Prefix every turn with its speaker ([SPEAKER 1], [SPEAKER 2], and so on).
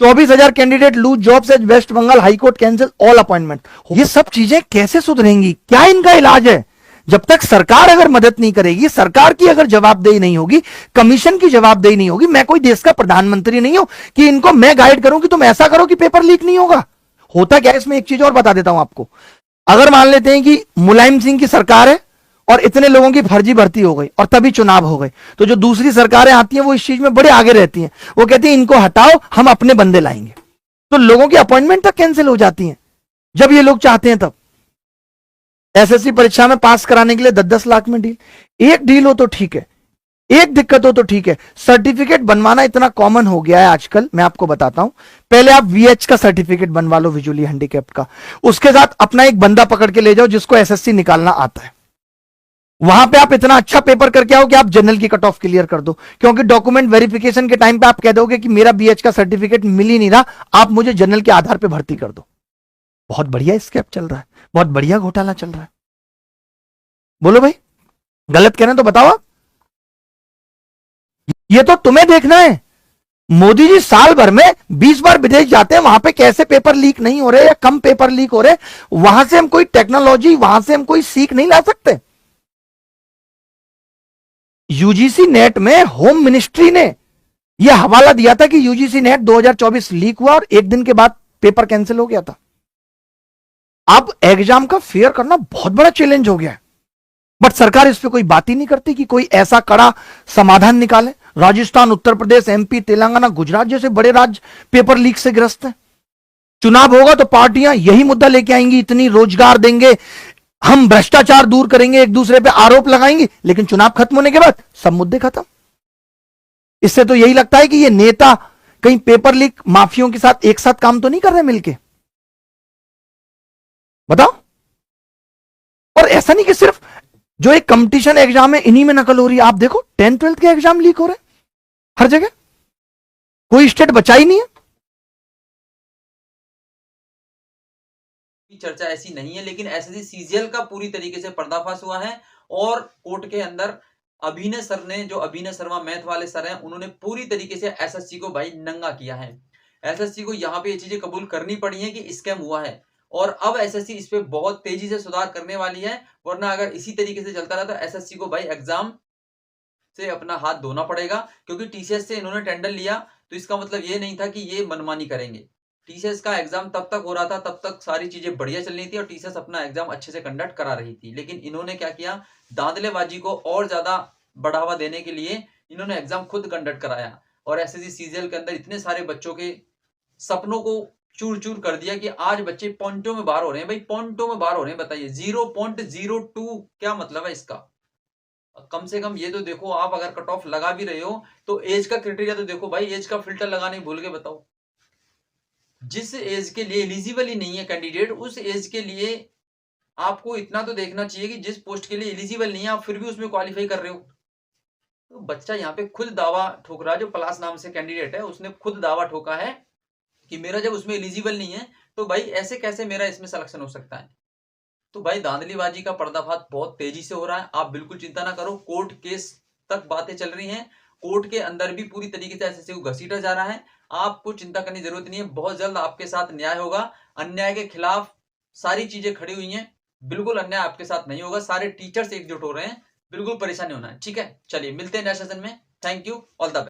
[SPEAKER 1] 24,000 candidate lose jobs as West Bengal high court cancel all appointment. ये सब चीजें कैसे सुधरेंगी? क्या इनका इलाज है? जब तक सरकार अगर मदद नहीं करेगी, सरकार की अगर जवाबदेही नहीं होगी, कमीशन की जवाबदेही नहीं होगी, मैं कोई देश का प्रधानमंत्री नहीं हूं कि इनको मैं गाइड करूं कि तुम ऐसा करो कि पेपर लीक नहीं होगा। होता क्या है इसमें, एक चीज और बता देता हूं आपको। अगर मान लेते हैं कि मुलायम सिंह की सरकार है और इतने लोगों की फर्जी भर्ती हो गई और तभी चुनाव हो गए, तो जो दूसरी सरकारें आती हैं वो इस चीज में बड़े आगे रहती हैं। वो कहती हैं इनको हटाओ, हम अपने बंदे लाएंगे। तो लोगों की अपॉइंटमेंट तक कैंसिल हो जाती हैं जब ये लोग चाहते हैं तब। एसएससी परीक्षा में पास कराने के लिए 10-10 लाख में डील। एक डील हो तो ठीक है, एक दिक्कत हो तो ठीक है। सर्टिफिकेट बनवाना इतना कॉमन हो गया है आजकल, मैं आपको बताता हूं। पहले आप वीएच का सर्टिफिकेट बनवा लो, विजुअली हैंडीकैप्ड का, उसके साथ अपना एक बंदा पकड़ के ले जाओ जिसको एसएससी निकालना आता है। वहां पे आप इतना अच्छा पेपर करके आओ कि आप जनरल की कट ऑफ क्लियर कर दो, क्योंकि डॉक्यूमेंट वेरिफिकेशन के टाइम पे आप कह दोगे कि मेरा बीएच का सर्टिफिकेट मिल ही नहीं रहा, आप मुझे जनरल के आधार पे भर्ती कर दो। बहुत बढ़िया स्कैम चल रहा है, बहुत बढ़िया घोटाला चल रहा है। बोलो भाई, गलत कह रहे हैं तो बताओ आप। ये तो तुम्हें देखना है। मोदी जी साल भर में 20 बार विदेश जाते हैं, वहां पे कैसे पेपर लीक नहीं हो रहे या कम पेपर लीक हो रहे, वहां से हम कोई टेक्नोलॉजी, वहां से हम कोई सीख नहीं ला सकते। यूजीसी नेट में होम मिनिस्ट्री ने यह हवाला दिया था कि यूजीसी नेट 2024 लीक हुआ और एक दिन के बाद पेपर कैंसिल हो गया था। अब एग्जाम का फेयर करना बहुत बड़ा चैलेंज हो गया है, बट सरकार इस पे कोई बात ही नहीं करती कि कोई ऐसा कड़ा समाधान निकाले। राजस्थान, उत्तर प्रदेश, एमपी, तेलंगाना, गुजरात जैसे बड़े राज्य पेपर लीक से ग्रस्त हैं। चुनाव होगा तो पार्टियां यही मुद्दा लेके आएंगी, इतनी रोजगार देंगे, हम भ्रष्टाचार दूर करेंगे, एक दूसरे पे आरोप लगाएंगे, लेकिन चुनाव खत्म होने के बाद सब मुद्दे खत्म। इससे तो यही लगता है कि ये नेता कहीं पेपर लीक माफियों के साथ एक साथ काम तो नहीं कर रहे मिलके। बताओ। और ऐसा नहीं कि सिर्फ जो एक कंपटीशन एग्जाम है इन्हीं में नकल हो रही है। आप देखो 10th-12th के एग्जाम लीक हो रहे हैं हर जगह, कोई स्टेट बचा ही नहीं है।
[SPEAKER 2] चर्चा ऐसी नहीं है, लेकिन एसएससी सीजीएल का पूरी तरीके से पर्दाफाश हुआ है और कोर्ट के अंदर अभिनय सर ने, जो अभिनय शर्मा मैथ वाले सर हैं, उन्होंने पूरी तरीके से एसएससी को भाई नंगा किया है। एसएससी को यहाँ पे ये चीजें कबूल करनी पड़ी है कि स्कैम हुआ है और अब एसएससी इस पे बहुत तेजी से सुधार करने वाली है, वरना अगर इसी तरीके से चलता रहा तो एसएससी को भाई एग्जाम से अपना हाथ धोना पड़ेगा, क्योंकि टीसीएस से इन्होंने टेंडर लिया तो इसका मतलब ये नहीं था कि ये मनमानी करेंगे। टीसीएस का एग्जाम तब तक हो रहा था, तब तक सारी चीजें बढ़िया चल रही थी और टीसीएस अपना एग्जाम अच्छे से कंडक्ट करा रही थी, लेकिन इन्होंने क्या किया, धांधलेबाजी को और ज्यादा बढ़ावा देने के लिए इन्होंने एग्जाम खुद कंडक्ट कराया और एसएससी सीजीएल के अंदर इतने सारे बच्चों के सपनों को चूर चूर कर दिया कि आज बच्चे पॉइंटों में बाहर हो रहे हैं। भाई पॉइंटों में बाहर हो रहे हैं, बताइए 0.02 क्या मतलब है इसका? कम से कम ये तो देखो, आप अगर कट ऑफ लगा भी रहे हो तो एज का क्राइटेरिया तो देखो भाई, एज का फिल्टर लगाने भूल के बताओ। जिस एज के लिए एलिजिबल ही नहीं है कैंडिडेट, उस एज के लिए आपको इतना तो देखना चाहिए कि जिस पोस्ट के लिए एलिजिबल नहीं है आप फिर भी उसमें क्वालिफाई कर रहे हो। तो बच्चा यहाँ पे खुद दावा ठोक रहा है, जो पलाश नाम से कैंडिडेट है उसने खुद दावा ठोका है कि मेरा जब उसमें एलिजिबल नहीं है तो भाई ऐसे कैसे मेरा इसमें सिलेक्शन हो सकता है। तो भाई धांधलीबाजी का पर्दाफाश बहुत तेजी से हो रहा है, आप बिल्कुल चिंता ना करो। कोर्ट केस तक बातें चल रही हैं, कोर्ट के अंदर भी पूरी तरीके से एसएससी को घसीटा जा रहा है। आपको चिंता करने की जरूरत नहीं है, बहुत जल्द आपके साथ न्याय होगा। अन्याय के खिलाफ सारी चीजें खड़ी हुई हैं, बिल्कुल अन्याय आपके साथ नहीं होगा। सारे टीचर्स एकजुट हो रहे हैं, बिल्कुल परेशान नहीं होना है, ठीक है। चलिए मिलते हैं नेक्स्ट सेशन में। Thank you, all the best.